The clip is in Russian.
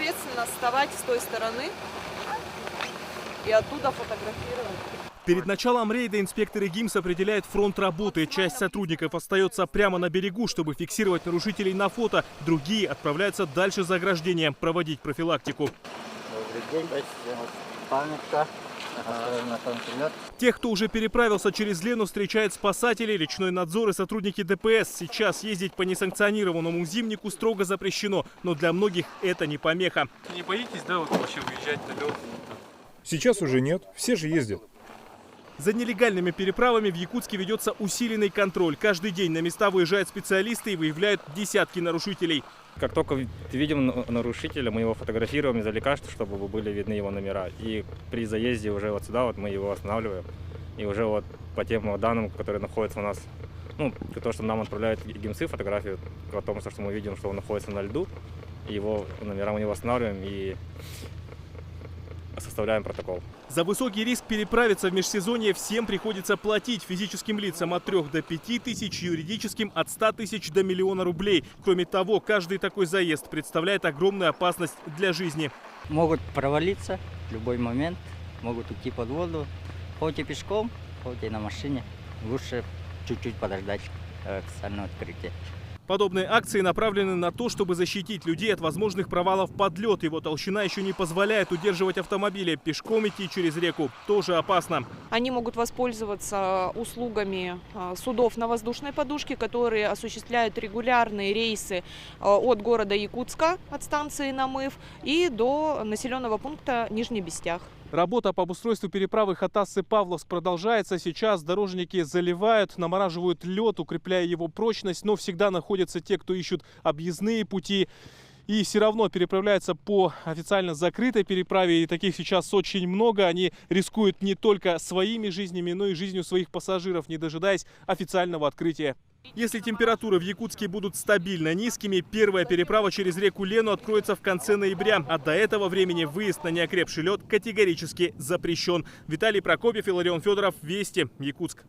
ответственно вставать с той стороны и оттуда фотографировать. Перед началом рейда инспекторы ГИМС определяют фронт работы. Часть сотрудников остается прямо на берегу, чтобы фиксировать нарушителей на фото. Другие отправляются дальше за ограждением проводить профилактику. Добрый день, памятка. Тех, кто уже переправился через Лену, встречают спасатели, речной надзор и сотрудники ДПС. Сейчас ездить по несанкционированному зимнику строго запрещено, но для многих это не помеха. Не боитесь, да, вот вообще выезжать на лед? Сейчас уже нет, все же ездят. За нелегальными переправами в Якутске ведется усиленный контроль. Каждый день на места выезжают специалисты и выявляют десятки нарушителей. Как только видим нарушителя, мы его фотографируем издалека, чтобы были видны его номера. И при заезде уже вот сюда вот мы его останавливаем. И уже вот по тем данным, которые находятся у нас, ну, то, что нам отправляют ГИМСы, фотографию о том, что мы видим, что он находится на льду, его номера мы его останавливаем и составляем протокол. За высокий риск переправиться в межсезонье всем приходится платить. Физическим лицам от 3 до 5 тысяч, юридическим от 100 тысяч до 1 000 000 рублей. Кроме того, каждый такой заезд представляет огромную опасность для жизни. Могут провалиться в любой момент, могут уйти под воду, хоть и пешком, хоть и на машине. Лучше чуть-чуть подождать официального открытия. Подобные акции направлены на то, чтобы защитить людей от возможных провалов под лед. Его толщина еще не позволяет удерживать автомобили. Пешком идти через реку тоже опасно. Они могут воспользоваться услугами судов на воздушной подушке, которые осуществляют регулярные рейсы от города Якутска, от станции Намыв, и до населенного пункта Нижний Бестях. Работа по обустройству переправы Хатасы-Павловск продолжается. Сейчас дорожники заливают, намораживают лед, укрепляя его прочность. Но всегда находятся те, кто ищут объездные пути. И все равно переправляются по официально закрытой переправе. И таких сейчас очень много. Они рискуют не только своими жизнями, но и жизнью своих пассажиров, не дожидаясь официального открытия. Если температуры в Якутске будут стабильно низкими, первая переправа через реку Лену откроется в конце ноября. А до этого времени выезд на неокрепший лед категорически запрещен. Виталий Прокопьев, Иларион Федоров, Вести, Якутск.